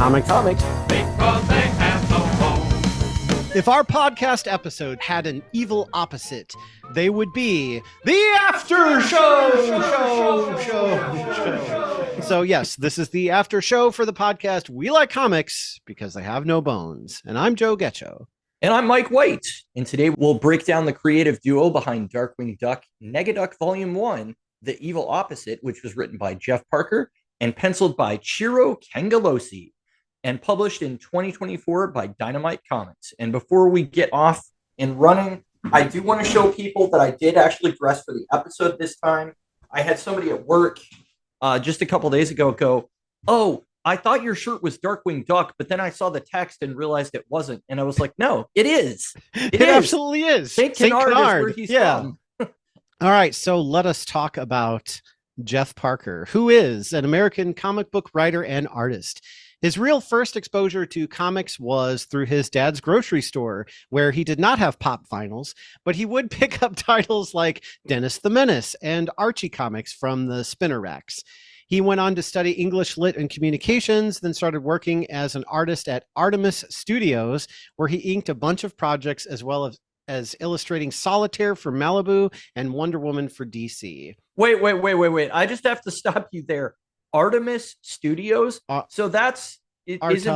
Comics. Because they have no home. If our podcast episode had an evil opposite, they would be the After Show. So yes, this is the After Show for the podcast We Like Comics Because They Have No Bones. And I'm Joe Getcho. And I'm Mike White. And today we'll break down the creative duo behind Darkwing Duck, Negaduck Volume 1, The Evil Opposite, which was written by Jeff Parker and penciled by Ciro Cangialosi and published in 2024 by Dynamite Comics. And before we get off and running, I do want to show people that I did actually dress for the episode this time. I had somebody at work just a couple days ago go, "Oh, I thought your shirt was Darkwing Duck, but then I saw the text and realized it wasn't." And I was like, no, it is. It absolutely is. St. Canard is where he's from. All right, so let us talk about Jeff Parker, who is an American comic book writer and artist. His real first exposure to comics was through his dad's grocery store, where he did not have pop vinyls, but he would pick up titles like Dennis the Menace and Archie comics from the spinner racks. He went on to study English Lit and Communications, then started working as an artist at Artemis Studios, where he inked a bunch of projects as well as illustrating Solitaire for Malibu and Wonder Woman for DC. Wait. I just have to stop you there. Artemis Studios? So that's, isn't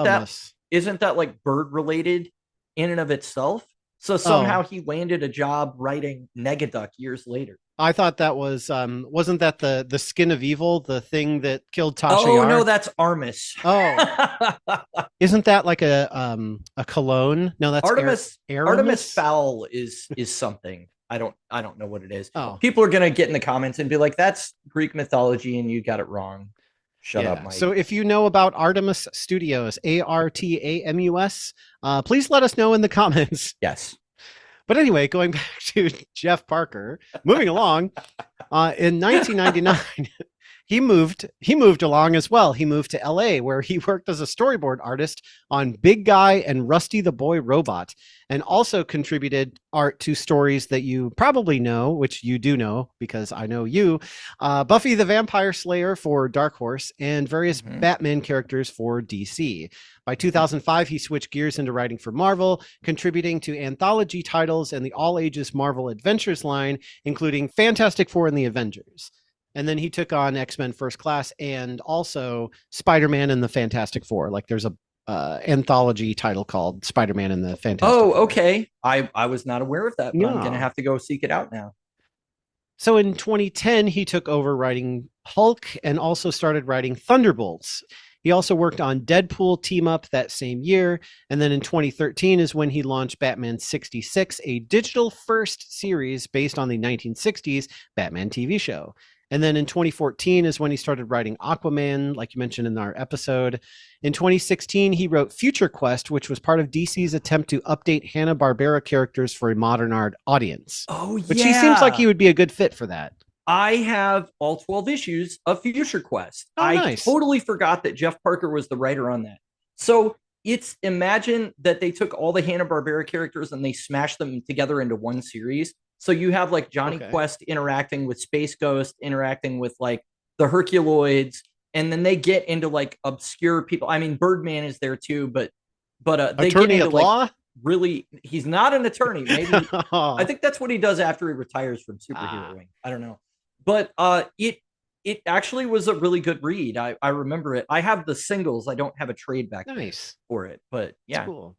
that like bird related in and of itself? So somehow he landed a job writing Negaduck years later. I thought that was, wasn't that the Skin of Evil, the thing that killed Tasha Oh, Yar? no, that's Artemis. Oh, isn't that like a cologne? No, that's Artemis. Aramis? Artemis Fowl is something. I don't know what it is. Oh. People are gonna get in the comments and be like, "That's Greek mythology, and you got it wrong." Shut up, Mike. So if you know about Artemis Studios, Artamus, please let us know in the comments. Yes. But anyway, going back to Jeff Parker, moving along, in 1999, he moved along as well. He moved to LA, where he worked as a storyboard artist on Big Guy and Rusty the Boy Robot, and also contributed art to stories that you probably know, which you do know because I know you, Buffy the Vampire Slayer for Dark Horse, and various Batman characters for DC. By 2005, he switched gears into writing for Marvel, contributing to anthology titles and the all-ages Marvel Adventures line, including Fantastic Four and the Avengers. And then he took on X-Men First Class and also Spider-Man and the Fantastic Four. Like there's a anthology title called Spider-Man and the Fantastic Four. Oh, okay. I was not aware of that, but I'm going to have to go seek it out now. So in 2010, he took over writing Hulk and also started writing Thunderbolts. He also worked on Deadpool Team Up that same year. And then in 2013 is when he launched Batman 66, a digital first series based on the 1960s Batman TV show. And then in 2014 is when he started writing Aquaman, like you mentioned in our episode. In 2016, he wrote Future Quest, which was part of DC's attempt to update Hanna-Barbera characters for a modern art audience. Oh, yeah. Which he seems like he would be a good fit for that. I have all 12 issues of Future Quest. Oh, nice. I totally forgot that Jeff Parker was the writer on that. So imagine that they took all the Hanna-Barbera characters and they smashed them together into one series. So you have like Johnny Quest interacting with Space Ghost, interacting with like the Herculoids, and then they get into like obscure people. I mean, Birdman is there too, but they attorney get into at law? Like really, he's not an attorney. Maybe I think that's what he does after he retires from superheroing. I don't know, but it actually was a really good read. I remember it. I have the singles. I don't have a trade back for it, but yeah. That's cool.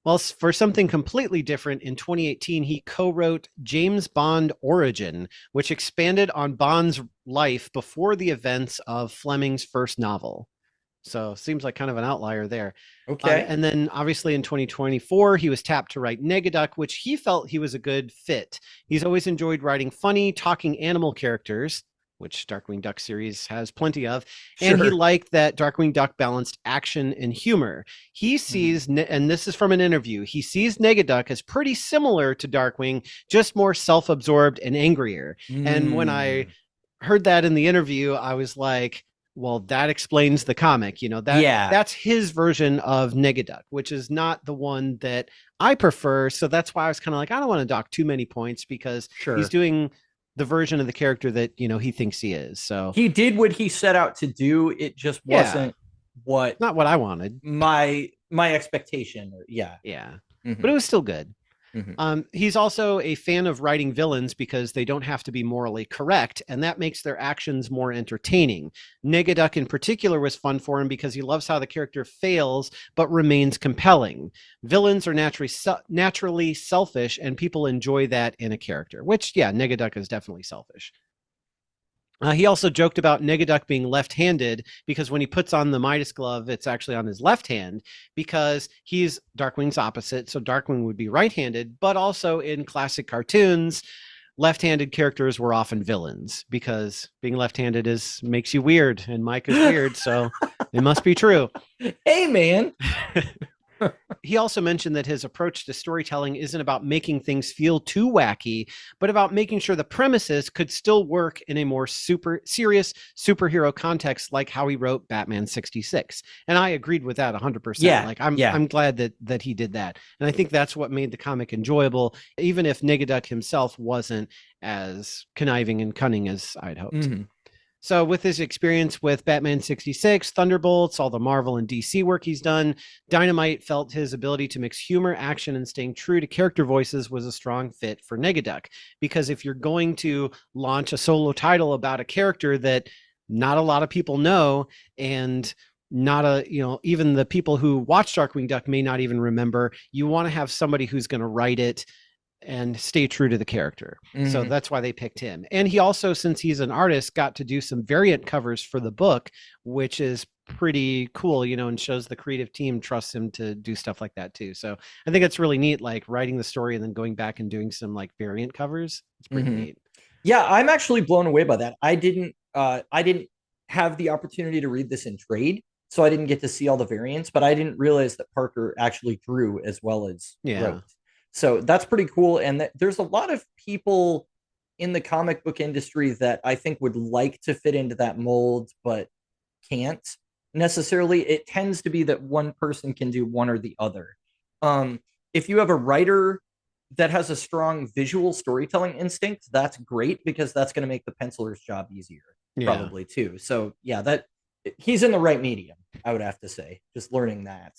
Well, for something completely different, in 2018, he co-wrote James Bond Origin, which expanded on Bond's life before the events of Fleming's first novel. So seems like kind of an outlier there. Okay. And then obviously in 2024, he was tapped to write Negaduck, which he felt he was a good fit. He's always enjoyed writing funny, talking animal characters, which Darkwing Duck series has plenty of. And he liked that Darkwing Duck balanced action and humor. He sees, and this is from an interview, he sees Negaduck as pretty similar to Darkwing, just more self-absorbed and angrier. And when I heard that in the interview, I was like, well, that explains the comic. You know, that's his version of Negaduck, which is not the one that I prefer. So that's why I was kind of like, I don't want to dock too many points because he's doing the version of the character that, you know, he thinks he is. So he did what he set out to do. It just wasn't what Not what I wanted. my expectation. Yeah. Yeah. Mhm. But it was still good. Mhm. He's also a fan of writing villains because they don't have to be morally correct, and that makes their actions more entertaining. Negaduck in particular was fun for him because he loves how the character fails but remains compelling. Villains are naturally selfish, and people enjoy that in a character, which, yeah, Negaduck is definitely selfish. He also joked about Negaduck being left-handed because when he puts on the Midas glove, it's actually on his left hand because he's Darkwing's opposite. So Darkwing would be right-handed, but also in classic cartoons, left-handed characters were often villains because being left-handed makes you weird, and Mike is weird, so it must be true. Hey, man. He also mentioned that his approach to storytelling isn't about making things feel too wacky, but about making sure the premises could still work in a more serious superhero context, like how he wrote Batman 66. And I agreed with that 100%. Yeah, like I'm glad that he did that. And I think that's what made the comic enjoyable, even if Negaduck himself wasn't as conniving and cunning as I'd hoped. Mhm. So with his experience with Batman 66, Thunderbolts, all the Marvel and DC work he's done, Dynamite felt his ability to mix humor, action, and staying true to character voices was a strong fit for Negaduck. Because if you're going to launch a solo title about a character that not a lot of people know, and even the people who watch Darkwing Duck may not even remember, you want to have somebody who's going to write it and stay true to the character. Mm-hmm. So that's why they picked him. And he also, since he's an artist, got to do some variant covers for the book, which is pretty cool, and shows the creative team trusts him to do stuff like that too. So I think it's really neat, like writing the story and then going back and doing some like variant covers. It's pretty neat. Yeah, I'm actually blown away by that. I didn't have the opportunity to read this in trade, so I didn't get to see all the variants, but I didn't realize that Parker actually drew as well as wrote. So that's pretty cool. And there's a lot of people in the comic book industry that I think would like to fit into that mold, but can't necessarily. It tends to be that one person can do one or the other. If you have a writer that has a strong visual storytelling instinct, that's great because that's going to make the penciler's job easier, probably too. So yeah, that he's in the right medium, I would have to say, just learning that.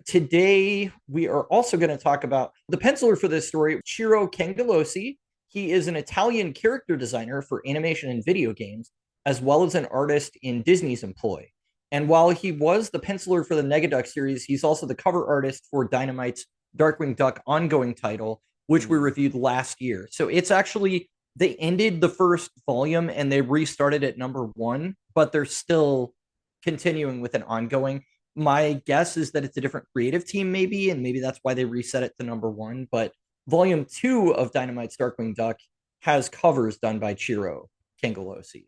Today we are also going to talk about the penciler for this story, Ciro Cangialosi. He is an Italian character designer for animation and video games, as well as an artist in Disney's employ. And while he was the penciler for the Negaduck series, he's also the cover artist for Dynamite's Darkwing Duck ongoing title, which we reviewed last year. So it's actually, they ended the first volume and they restarted at #1, but they're still continuing with an ongoing. My guess is that it's a different creative team, maybe, and maybe that's why they reset it to #1. But volume 2 of Dynamite's Darkwing Duck has covers done by Ciro Cangialosi.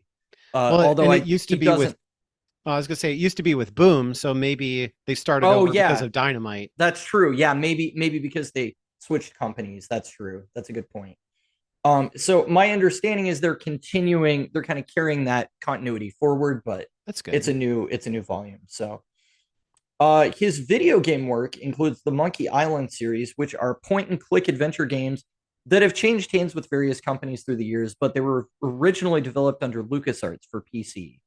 Although it used to be with, I was gonna say it used to be with Boom, so maybe they started over because of Dynamite. That's true. Yeah, maybe because they switched companies. That's true. That's a good point. So my understanding is they're kind of carrying that continuity forward, but that's good. It's a new volume. So. His video game work includes the Monkey Island series, which are point-and-click adventure games that have changed hands with various companies through the years, but they were originally developed under LucasArts for PC.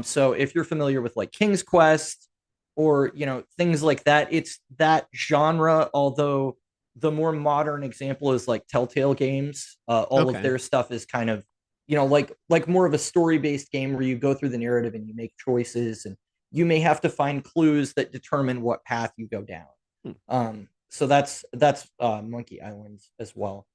So if you're familiar with like King's Quest or things like that, it's that genre. Although the more modern example is like Telltale Games. All of their stuff is kind of like more of a story-based game where you go through the narrative and you make choices and you may have to find clues that determine what path you go down. So that's Monkey Island as well.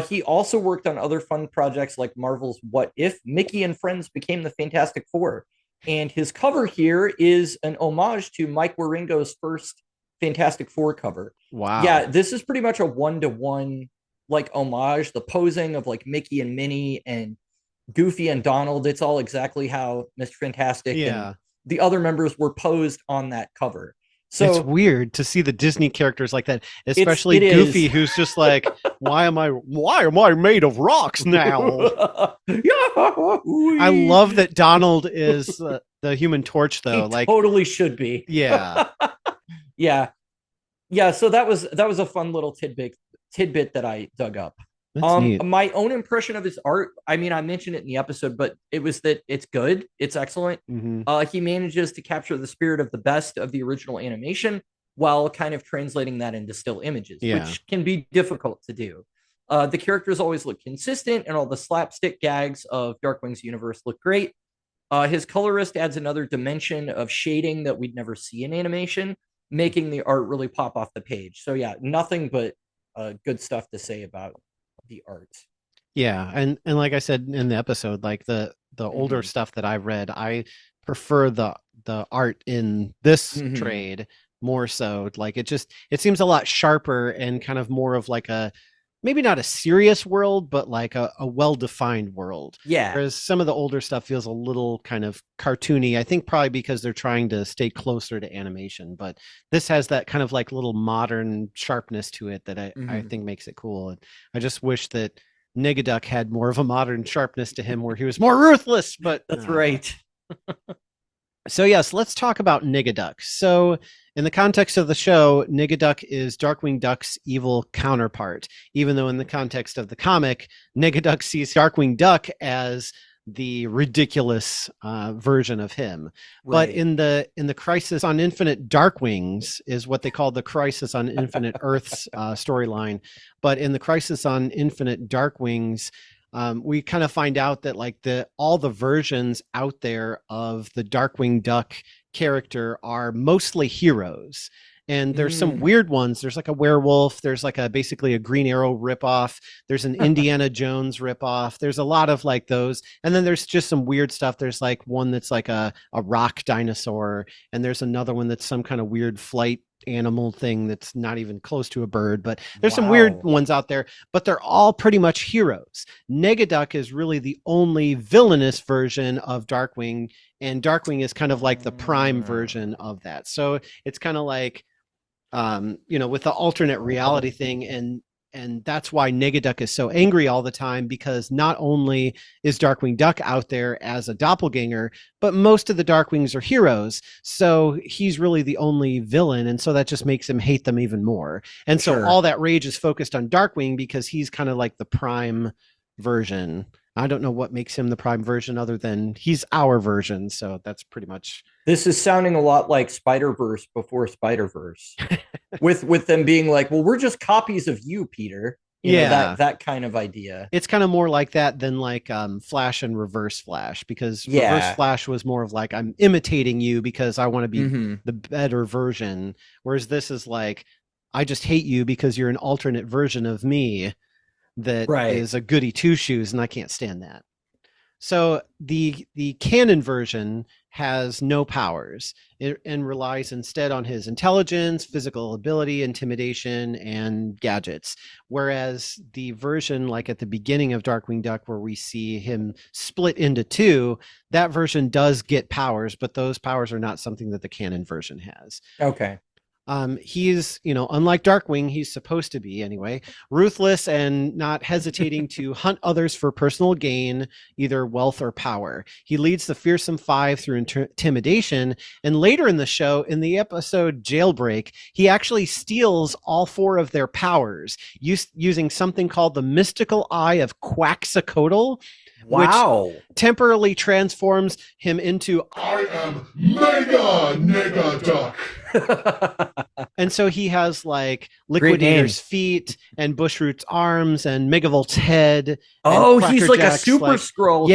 He also worked on other fun projects like Marvel's What If Mickey and Friends Became the Fantastic Four. And his cover here is an homage to Mike Wieringo's first Fantastic Four cover. Wow. Yeah, this is pretty much a one-to-one like homage. The posing of like Mickey and Minnie and Goofy and Donald, it's all exactly how Mr. Fantastic and the other members were posed on that cover. So it's weird to see the Disney characters like that, especially Goofy, who's just like, why am I made of rocks now? I love that Donald is the Human Torch, though. He totally should be. Yeah. Yeah. So that was a fun little tidbit that I dug up. That's neat. My own impression of his art, I mean, I mentioned it in the episode, but it was that it's good, it's excellent. Hmm. He manages to capture the spirit of the best of the original animation while kind of translating that into still images, Yeah. which can be difficult to do. The characters always look consistent, and all the slapstick gags of Darkwing's universe look great. His colorist adds another dimension of shading that we'd never see in animation, making the art really pop off the page. So yeah, nothing but good stuff to say about the art. Yeah, and like I said in the episode, like the older stuff that I've read, I prefer the art in this trade more so. Like it seems a lot sharper and kind of more of like a, maybe not a serious world, but like a well-defined world. Yeah. Whereas some of the older stuff feels a little kind of cartoony. I think probably because they're trying to stay closer to animation, but this has that kind of like little modern sharpness to it that I think makes it cool. And I just wish that Negaduck had more of a modern sharpness to him where he was more ruthless, but that's right. So yes, let's talk about Negaduck. So in the context of the show, Negaduck is Darkwing Duck's evil counterpart, even though in the context of the comic, Negaduck sees Darkwing Duck as the ridiculous version of him. Right. But in the Crisis on Infinite Darkwings is what they call the Crisis on Infinite Earths storyline. But in the Crisis on Infinite Darkwings, we kind of find out that like all the versions out there of the Darkwing Duck character are mostly heroes. And there's some weird ones. There's like a werewolf. There's like basically a Green Arrow ripoff. There's an Indiana Jones ripoff. There's a lot of like those. And then there's just some weird stuff. There's like one that's like a rock dinosaur. And there's another one that's some kind of weird flight animal thing that's not even close to a bird. But there's some weird ones out there. But they're all pretty much heroes. Negaduck is really the only villainous version of Darkwing. And Darkwing is kind of like the prime version of that. So it's kind of like, with the alternate reality thing, and that's why Negaduck is so angry all the time, because not only is Darkwing Duck out there as a doppelganger, but most of the Darkwings are heroes, so he's really the only villain, and so that just makes him hate them even more. And so all that rage is focused on Darkwing because he's kind of like the prime version. I don't know what makes him the prime version other than he's our version. So that's pretty much. This is sounding a lot like Spider-Verse before Spider-Verse, with them being like, well, we're just copies of you, Peter. You know, that kind of idea. It's kind of more like that than like Flash and Reverse Flash, because Reverse Flash was more of like, I'm imitating you because I want to be the better version. Whereas this is like, I just hate you because you're an alternate version of me that is a goody two shoes, and I can't stand that. So the canon version has no powers and relies instead on his intelligence, physical ability, intimidation, and gadgets. Whereas the version like at the beginning of Darkwing Duck, where we see him split into two, that version does get powers, but those powers are not something that the canon version has. Okay. He's, unlike Darkwing, he's supposed to be anyway, ruthless and not hesitating to hunt others for personal gain, either wealth or power. He leads the Fearsome Five through intimidation. And later in the show, in the episode Jailbreak, he actually steals all four of their powers using something called the Mystical Eye of Quaxacodal. Wow. Which temporarily transforms him into I am Mega Negaduck. And so he has like Liquidator's feet and Bushroot's arms and Megavolt's head. Oh, he's like a super scroll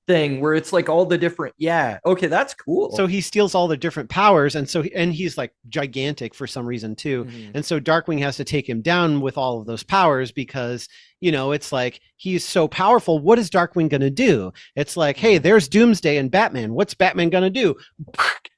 thing where it's like all the different. Yeah. Okay, that's cool. So he steals all the different powers, and he's like gigantic for some reason too. And so Darkwing has to take him down with all of those powers because it's like he's so powerful. What is Darkwing going to do? It's like, hey, there's Doomsday and Batman. What's Batman going to do?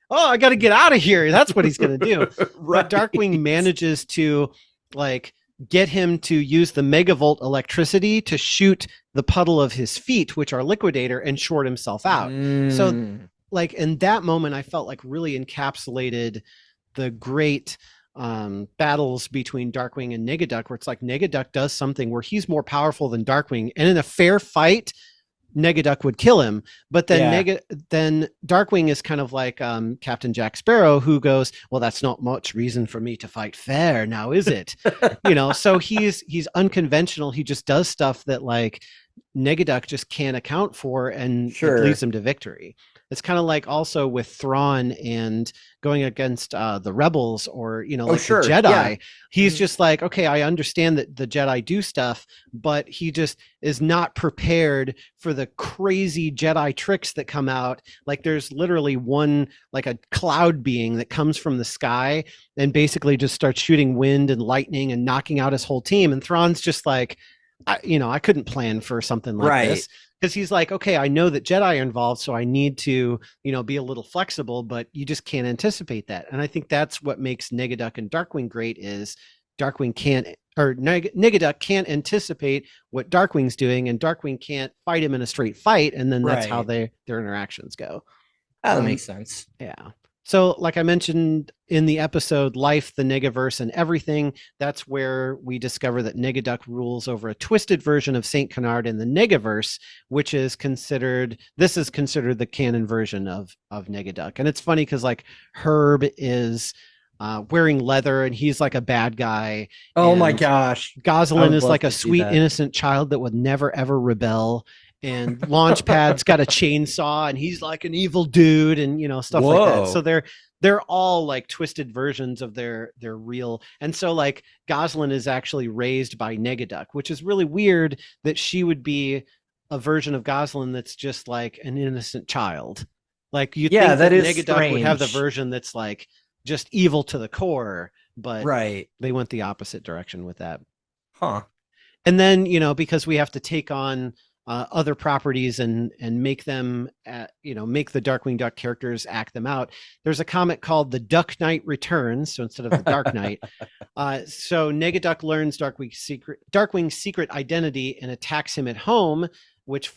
Oh, I got to get out of here. That's what he's going to do. But Darkwing manages to like get him to use the megavolt electricity to shoot the puddle of his feet, which are Liquidator, and short himself out. So like in that moment, I felt like really encapsulated the great battles between Darkwing and Negaduck, where it's like Negaduck does something where he's more powerful than Darkwing, and in a fair fight, Negaduck would kill him. But then Yeah. then Darkwing is kind of like Captain Jack Sparrow, who goes, "Well, that's not much reason for me to fight fair, now is it?" So he's unconventional. He just does stuff that like Negaduck just can't account for, and it Sure. leads him to victory. It's kind of like also with Thrawn and going against the rebels, or like Sure. the Jedi. Yeah. He's just like, okay, I understand that the Jedi do stuff, but he just is not prepared for the crazy Jedi tricks that come out. Like there's literally one, like a cloud being that comes from the sky and basically just starts shooting wind and lightning and knocking out his whole team. And Thrawn's just like, I couldn't plan for something like this, because he's like, okay, I know that Jedi are involved, so I need to, be a little flexible, but you just can't anticipate that. And I think that's what makes Negaduck and Darkwing great, is Darkwing can't, or Negaduck can't anticipate what Darkwing's doing, and Darkwing can't fight him in a straight fight, and then that's how their interactions go. That makes sense. Yeah. So, like I mentioned in the episode Life, the Negaverse, and Everything, that's where we discover that Negaduck rules over a twisted version of St. Canard in the Negaverse, which is considered the canon version of Negaduck. And it's funny because like Herb is wearing leather and he's like a bad guy. Oh my gosh. Gosalyn is like a sweet, innocent child that would never, ever rebel. And Launchpad's got a chainsaw and he's like an evil dude, and stuff like that. So they're all like twisted versions of their real. And so like Gosalyn is actually raised by Negaduck, which is really weird that she would be a version of Gosalyn that's just like an innocent child. Like you think that Negaduck would have the version that's like just evil to the core, but they went the opposite direction with that. And then because we have to take on other properties and make them, make the Darkwing Duck characters act them out. There's a comic called The Duck Knight Returns, so instead of the Dark Knight. So Negaduck learns Darkwing's secret identity and attacks him at home, which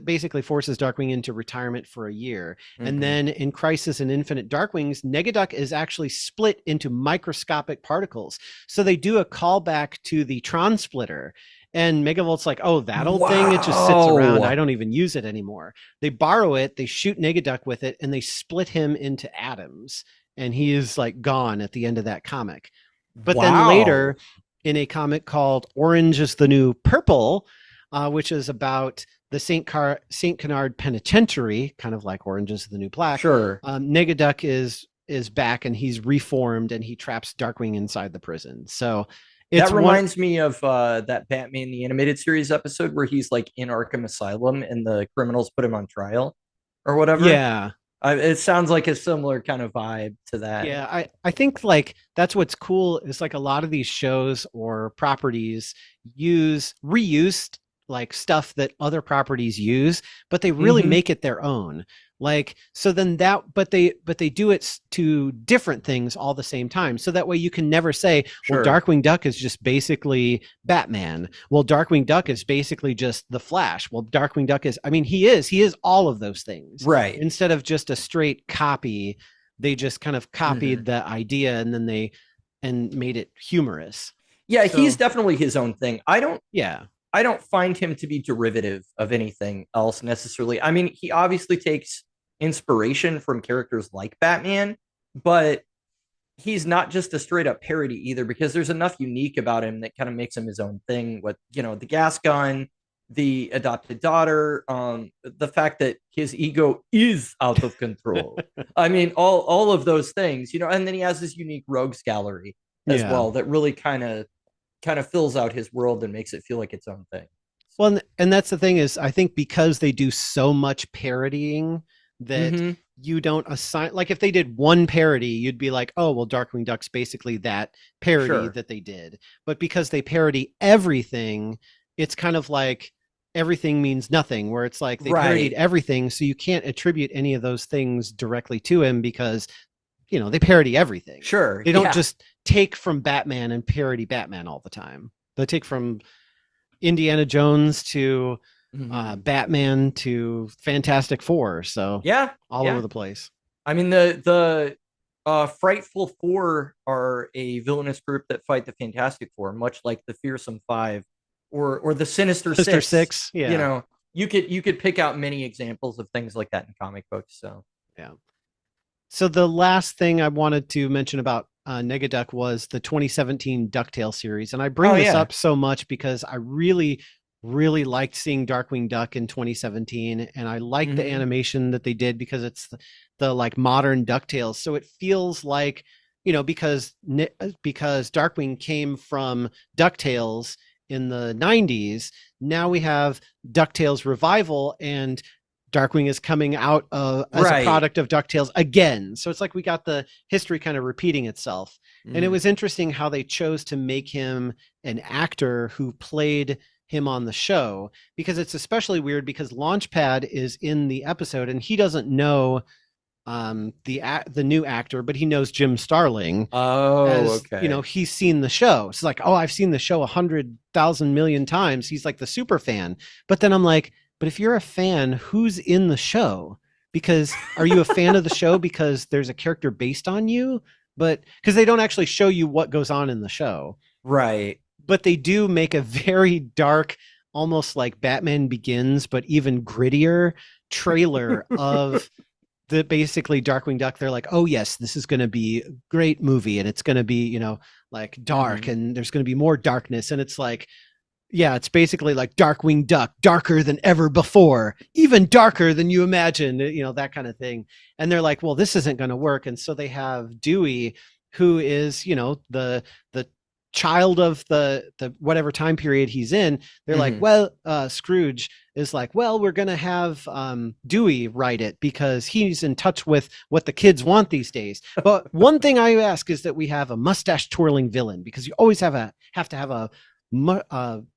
basically forces Darkwing into retirement for a year. Mm-hmm. And then in Crisis and Infinite Darkwings, Negaduck is actually split into microscopic particles. So they do a callback to the Tron splitter. And Megavolt's like, oh, that old thing, it just sits around. I don't even use it anymore. They borrow it, they shoot Negaduck with it, and they split him into atoms. And he is like gone at the end of that comic. But then later, in a comic called Orange is the New Purple, which is about the St. Canard Penitentiary, kind of like Orange is the New Black. Sure. Negaduck is back and he's reformed and he traps Darkwing inside the prison. So that reminds me of that Batman the Animated Series episode where he's like in Arkham Asylum and the criminals put him on trial or whatever. Yeah. It sounds like a similar kind of vibe to that. Yeah, I think like that's what's cool is like a lot of these shows or properties reused like stuff that other properties use, but they really make it their own. Like, so then but they do it to different things all the same time. So that way you can never say, well, Darkwing Duck is just basically Batman. Well, Darkwing Duck is basically just the Flash. Well, Darkwing Duck he is all of those things. Right. Instead of just a straight copy, they just kind of copied the idea and then made it humorous. Yeah, so, he's definitely his own thing. I don't find him to be derivative of anything else necessarily. I mean, he obviously takes inspiration from characters like Batman, but he's not just a straight up parody either, because there's enough unique about him that kind of makes him his own thing with, the gas gun, the adopted daughter, the fact that his ego is out of control. I mean, all of those things, and then he has this unique rogues gallery as well that really kind of fills out his world and makes it feel like its own thing. Well, and that's the thing is, I think because they do so much parodying that you don't assign, like if they did one parody, you'd be like, oh, well, Darkwing Duck's basically that parody that they did. But because they parody everything, it's kind of like everything means nothing, where it's like they parodied everything. So you can't attribute any of those things directly to him because, they parody everything. Sure. They don't just take from Batman and parody Batman all the time. They take from Indiana Jones to Batman to Fantastic Four. So all over the place. I mean, the Frightful Four are a villainous group that fight the Fantastic Four, much like the Fearsome Five or the Sinister Six. Yeah. you could pick out many examples of things like that in comic books. So Yeah. So the last thing I wanted to mention about Negaduck was the 2017 DuckTales series. And I bring this up so much because I really, really liked seeing Darkwing Duck in 2017. And I like the animation that they did because it's the like modern DuckTales. So it feels like, you know, because Darkwing came from DuckTales in the 90s, now we have DuckTales revival, and Darkwing is coming out as a product of DuckTales again. So it's like we got the history kind of repeating itself. And it was interesting how they chose to make him an actor who played him on the show, because it's especially weird because Launchpad is in the episode and he doesn't know the new actor, but he knows Jim Starling. Okay. You know, he's seen the show. It's like, oh, I've seen the show 100,000 million times. He's like the super fan. But then I'm like, but if you're a fan, who's in the show? Because are you a fan of the show because there's a character based on you? But because they don't actually show you what goes on in the show. Right. But they do make a very dark, almost like Batman Begins, but even grittier trailer of the basically Darkwing Duck. They're like, oh yes, this is going to be a great movie. And it's going to be, you know, like dark and there's going to be more darkness. And it's like, yeah, it's basically like Darkwing Duck, darker than ever before, even darker than you imagined, you know, that kind of thing. And they're like, well, this isn't going to work. And so they have Dewey, who is, you know, the child of the whatever time period he's in. They're like, well, Scrooge is like, well, we're going to have Dewey write it because he's in touch with what the kids want these days. But one thing I ask is that we have a mustache twirling villain, because you always have to have a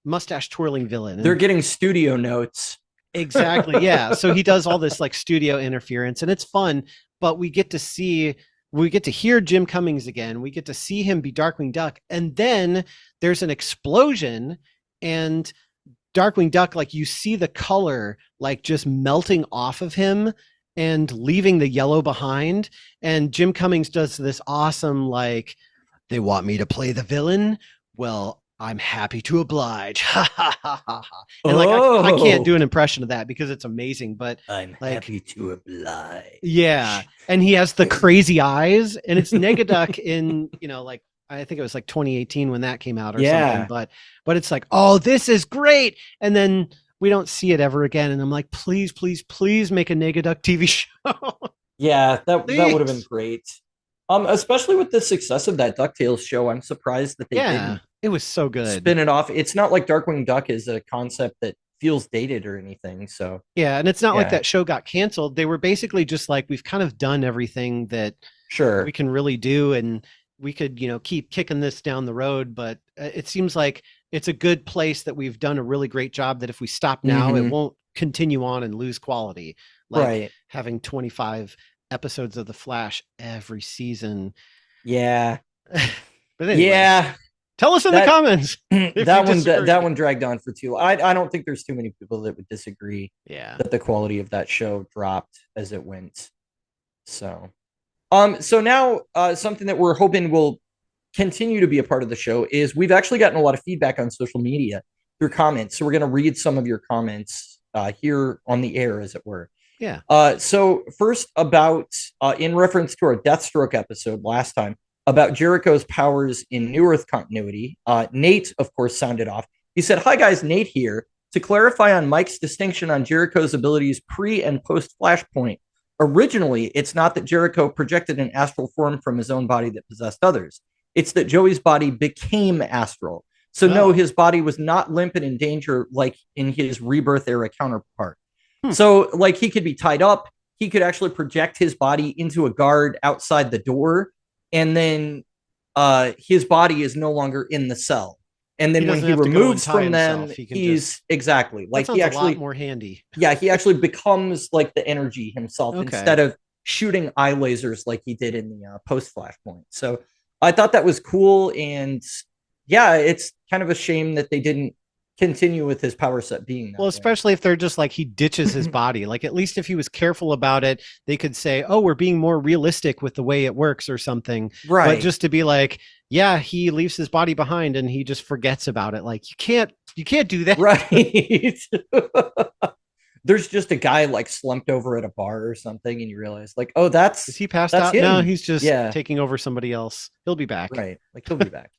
mustache twirling villain. They're getting studio notes. Exactly. Yeah. So he does all this like studio interference and it's fun, but we get to hear Jim Cummings again. We get to see him be Darkwing Duck. And then there's an explosion and Darkwing Duck, like you see the color, like just melting off of him and leaving the yellow behind. And Jim Cummings does this awesome, like, they want me to play the villain. Well, I'm happy to oblige. Ha ha ha ha ha. And like I can't do an impression of that because it's amazing, but I'm like, happy to oblige. Yeah. And he has the crazy eyes, and it's Negaduck in, you know, like I think it was like 2018 when that came out or something. But it's like, oh, this is great. And then we don't see it ever again. And I'm like, please, please, please make a Negaduck TV show. Yeah, that would have been great. Especially with the success of that DuckTales show, I'm surprised that they didn't. It was so good. Spin it off. It's not like Darkwing Duck is a concept that feels dated or anything. So yeah, and it's not like that show got canceled. They were basically just like, we've kind of done everything that we can really do, and we could, you know, keep kicking this down the road. But it seems like it's a good place that we've done a really great job. That if we stop now, it won't continue on and lose quality. Like having 25 episodes of The Flash every season. Yeah. But anyway, tell us in the comments. That one dragged on for too long. I don't think there's too many people that would disagree that the quality of that show dropped as it went. So now something that we're hoping will continue to be a part of the show is we've actually gotten a lot of feedback on social media through comments. So we're going to read some of your comments here on the air, as it were. Yeah. So first about in reference to our Deathstroke episode last time about Jericho's powers in New Earth continuity, Nate, of course, sounded off. He said, "Hi guys, Nate here. To clarify on Mike's distinction on Jericho's abilities pre and post Flashpoint, originally, it's not that Jericho projected an astral form from his own body that possessed others. It's that Joey's body became astral. So no, his body was not limp and in danger like in his rebirth era counterpart. So like he could be tied up. He could actually project his body into a guard outside the door. And then his body is no longer in the cell. And then when he removes from them, he's exactly like he actually a lot more handy. Yeah, he actually becomes like the energy himself instead of shooting eye lasers like he did in the post Flashpoint. So I thought that was cool. And yeah, it's kind of a shame that they didn't continue with his power set being that way. Especially if they're just like he ditches his body. Like at least if he was careful about it, they could say, oh, we're being more realistic with the way it works or something. Right. But just to be like, yeah, he leaves his body behind and he just forgets about it. Like you can't do that. Right. there's just a guy like slumped over at a bar or something, and you realize like, oh, that's Is he passed that's out? him. No, he's just Yeah, taking over somebody else. He'll be back. right. Like he'll be back.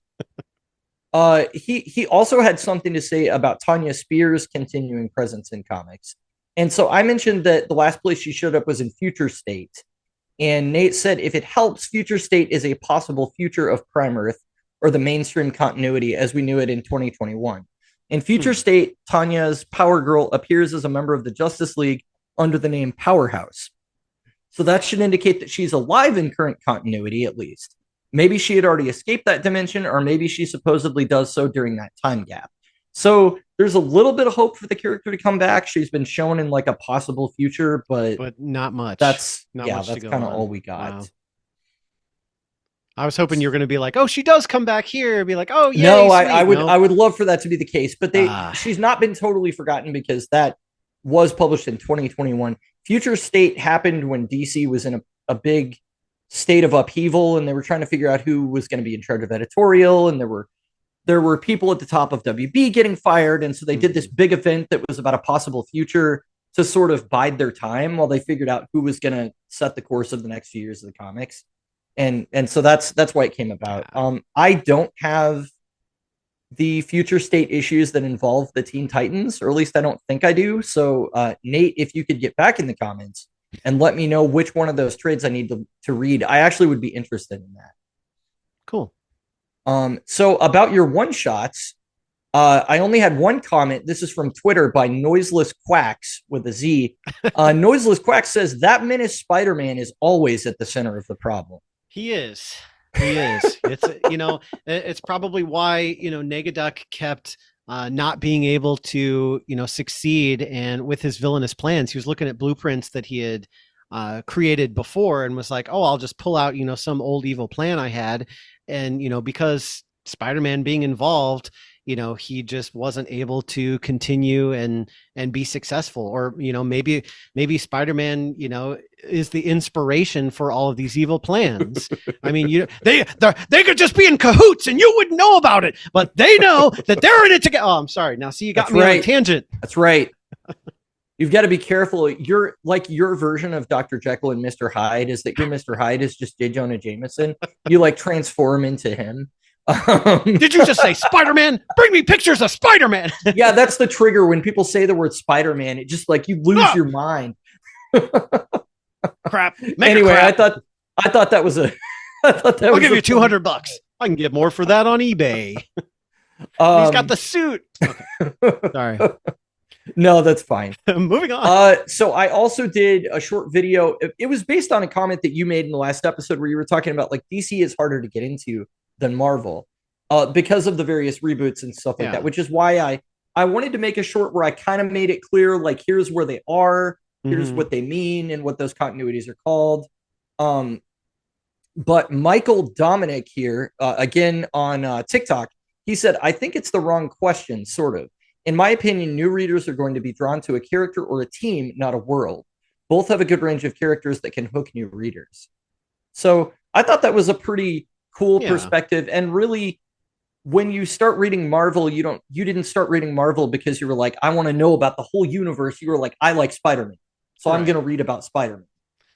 He also had something to say about Tanya Spears' continuing presence in comics. And so I mentioned that the last place she showed up was in Future State. And Nate said, if it helps, Future State is a possible future of Prime Earth or the mainstream continuity as we knew it in 2021. In Future State, Tanya's Power Girl appears as a member of the Justice League under the name Powerhouse. So that should indicate that she's alive in current continuity, at least. Maybe she had already escaped that dimension, or maybe she supposedly does so during that time gap. So there's a little bit of hope for the character to come back. She's been shown in like a possible future, but not much. That's not much. That's kind of all we got. Wow. I was hoping you were going to be like, oh, she does come back here. Be like, oh, yeah. No, I would love for that to be the case, but she's not been totally forgotten because that was published in 2021. Future State happened when DC was in a big state of upheaval, and they were trying to figure out who was going to be in charge of editorial, and there were people at the top of WB getting fired, and so they did this big event that was about a possible future to sort of bide their time while they figured out who was going to set the course of the next few years of the comics. And so that's why it came about. I don't have the Future State issues that involve the Teen Titans, or at least I don't think I do. So Nate, if you could get back in the comments and let me know which one of those trades I need to read, I actually would be interested in that. Cool. So about your one shots, I only had one comment. This is from Twitter by Noiseless Quacks with a Z. Noiseless Quacks says that Menace Spider-Man is always at the center of the problem. He is. It's it's probably why Negaduck kept not being able to succeed, and with his villainous plans, he was looking at blueprints that he had created before and was like, oh, I'll just pull out some old evil plan I had, and because Spider-Man being involved, he just wasn't able to continue and be successful. Or maybe Spider-Man is the inspiration for all of these evil plans. I mean, they could just be in cahoots and you wouldn't know about it, but they know that they're in it together. Oh, I'm sorry. Now see, you got me on a tangent. That's right. You've got to be careful. You're like, your version of Dr. Jekyll and Mr. Hyde is that your Mr. Hyde is just J. Jonah Jameson. You like transform into him. Did you just say Spider-Man? Bring me pictures of Spider-Man. Yeah, that's the trigger when people say the word Spider-Man. It just like you lose your mind. Crap. Anyway, crap. I thought that was a. I'll give you $200. I can get more for that on eBay. He's got the suit. Okay. Sorry. No, that's fine. Moving on. So I also did a short video. It was based on a comment that you made in the last episode where you were talking about like DC is harder to get into than Marvel because of the various reboots and stuff like that, which is why I wanted to make a short where I kind of made it clear, like, here's where they are, here's what they mean, and what those continuities are called. But Michael Dominic here, again on TikTok, he said, I think it's the wrong question, sort of. In my opinion, new readers are going to be drawn to a character or a team, not a world. Both have a good range of characters that can hook new readers. So I thought that was a pretty cool perspective. And really, when you start reading Marvel, you didn't start reading Marvel because you were like, I want to know about the whole universe. You were like, I like Spider-Man, so I'm going to read about Spider-Man.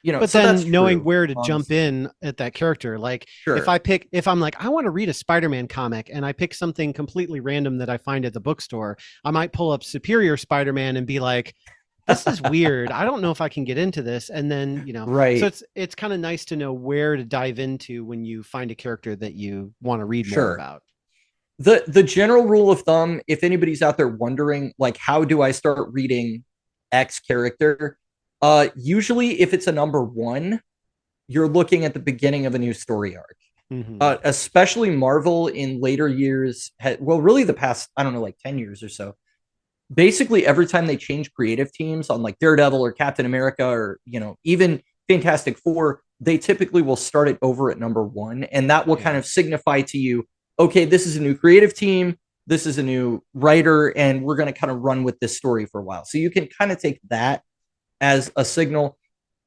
But so then knowing where to jump in at that character, like if I'm like, I want to read a Spider-Man comic and I pick something completely random that I find at the bookstore, I might pull up Superior Spider-Man and be like, this is weird. I don't know if I can get into this. And then, right. So it's kind of nice to know where to dive into when you find a character that you want to read more about. The general rule of thumb, if anybody's out there wondering, like, how do I start reading X character? Usually if it's a number one, you're looking at the beginning of a new story arc. Especially Marvel in later years, really the past, I don't know, like 10 years or so. Basically every time they change creative teams on like Daredevil or Captain America or, even Fantastic Four, they typically will start it over at number one. And that will kind of signify to you, okay, this is a new creative team. This is a new writer, and we're going to kind of run with this story for a while. So you can kind of take that as a signal.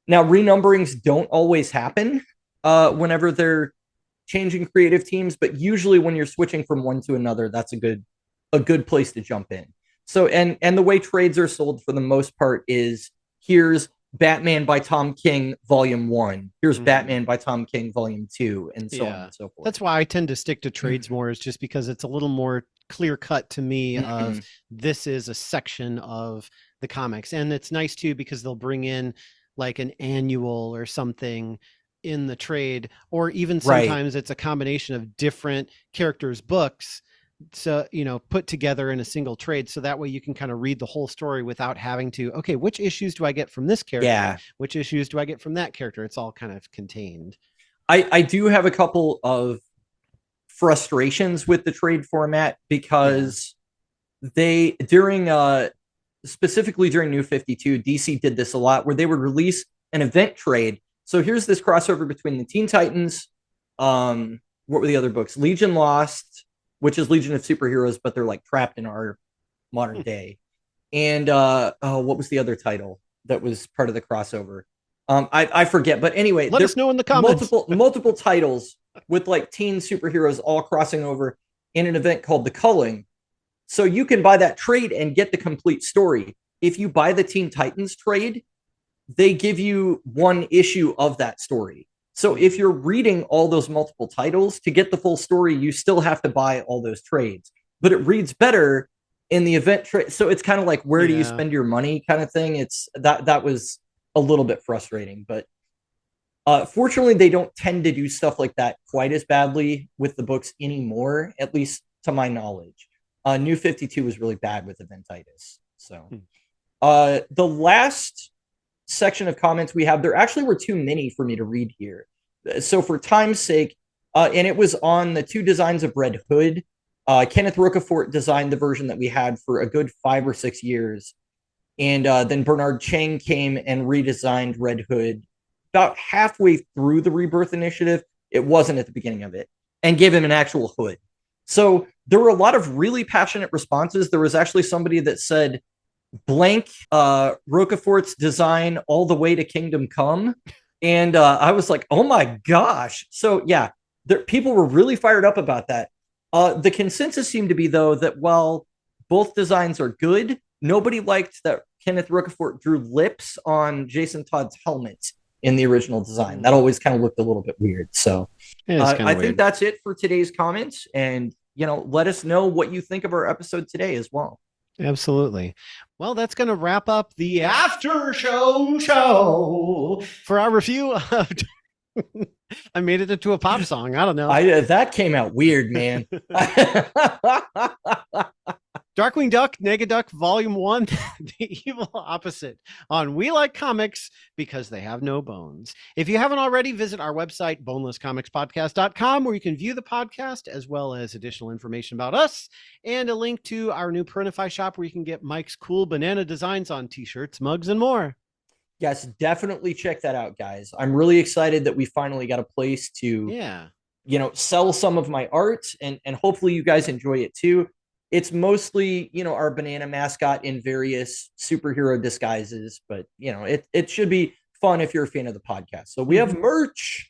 Now, renumberings don't always happen whenever they're changing creative teams, but usually when you're switching from one to another, that's a good place to jump in. So, and the way trades are sold for the most part is, here's Batman by Tom King Volume 1. Here's Batman by Tom King Volume 2, and so on and so forth. That's why I tend to stick to trades more, is just because it's a little more clear cut to me of this is a section of the comics. And it's nice too, because they'll bring in like an annual or something in the trade, or even sometimes it's a combination of different characters' books, so put together in a single trade, so that way you can kind of read the whole story without having to, okay, which issues do I get from this character, which issues do I get from that character. It's all kind of contained. I do have a couple of frustrations with the trade format, because they specifically during New 52, DC did this a lot, where they would release an event trade. So here's this crossover between the Teen Titans, what were the other books? Legion Lost, which is Legion of Superheroes, but they're like trapped in our modern day. And what was the other title that was part of the crossover? I forget, but anyway, let us know in the comments. multiple titles with like teen superheroes all crossing over in an event called The Culling. So you can buy that trade and get the complete story. If you buy the Teen Titans trade, they give you one issue of that story. So if you're reading all those multiple titles, to get the full story, you still have to buy all those trades. But it reads better in the event trade. So it's kind of like, where do you spend your money kind of thing. It's that was a little bit frustrating. But fortunately, they don't tend to do stuff like that quite as badly with the books anymore, at least to my knowledge. New 52 was really bad with Eventitis. So the last section of comments we have, there actually were too many for me to read here. So for time's sake, and it was on the two designs of Red Hood. Kenneth Rocafort designed the version that we had for a good 5 or 6 years. And then Bernard Chang came and redesigned Red Hood about halfway through the Rebirth Initiative. It wasn't at the beginning of it, and gave him an actual hood. So there were a lot of really passionate responses. There was actually somebody that said, blank Rocafort's design all the way to Kingdom Come. And I was like, oh my gosh. So yeah, people were really fired up about that. The consensus seemed to be, though, that while both designs are good, nobody liked that Kenneth Rocafort drew lips on Jason Todd's helmet in the original design. That always kind of looked a little bit weird. So I think that's it for today's comments. And, let us know what you think of our episode today as well. Absolutely. Well, that's going to wrap up the after show for our review of I made it into a pop song. I don't know. That came out weird, man. Darkwing Duck, Negaduck, Volume 1, The Evil Opposite, on We Like Comics Because They Have No Bones. If you haven't already, visit our website, bonelesscomicspodcast.com, where you can view the podcast as well as additional information about us, and a link to our new Printify shop where you can get Mike's cool banana designs on t-shirts, mugs, and more. Yes, definitely check that out, guys. I'm really excited that we finally got a place to, sell some of my art, and hopefully you guys enjoy it too. It's mostly, our banana mascot in various superhero disguises, but it should be fun if you're a fan of the podcast. So we have merch.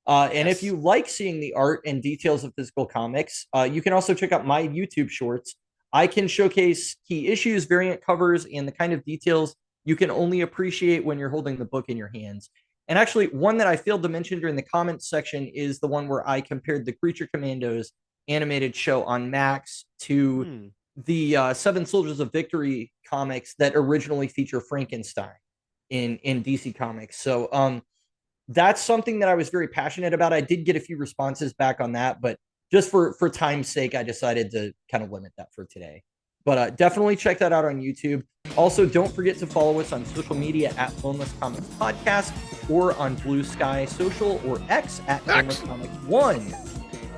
And if you like seeing the art and details of physical comics, you can also check out my YouTube shorts. I can showcase key issues, variant covers, and the kind of details you can only appreciate when you're holding the book in your hands. And actually, one that I failed to mention during the comments section is the one where I compared the Creature Commandos animated show on Max to the Seven Soldiers of Victory comics that originally feature Frankenstein in DC Comics. So that's something that I was very passionate about. I did get a few responses back on that, but just for time's sake, I decided to kind of limit that for today. But definitely check that out on YouTube. Also, don't forget to follow us on social media at Boneless Comics Podcast, or on Blue Sky Social or X at Boneless Comics 1.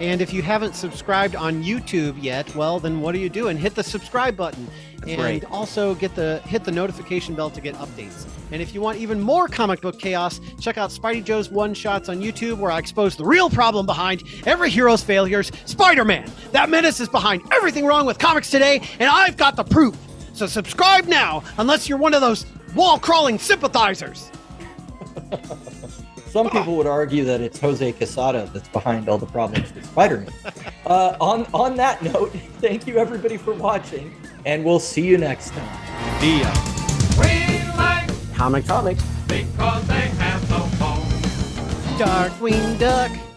And if you haven't subscribed on YouTube yet, well, then what are you doing? Hit the subscribe button. And also hit the notification bell to get updates. And if you want even more comic book chaos, check out Spidey Joe's one-shots on YouTube, where I expose the real problem behind every hero's failures, Spider-Man. That menace is behind everything wrong with comics today, and I've got the proof. So subscribe now, unless you're one of those wall-crawling sympathizers. Some people would argue that it's Jose Quesada that's behind all the problems with Spider-Man. On that note, thank you everybody for watching, and we'll see you next time. See ya. We like Comics. because they have no home. Darkwing Duck.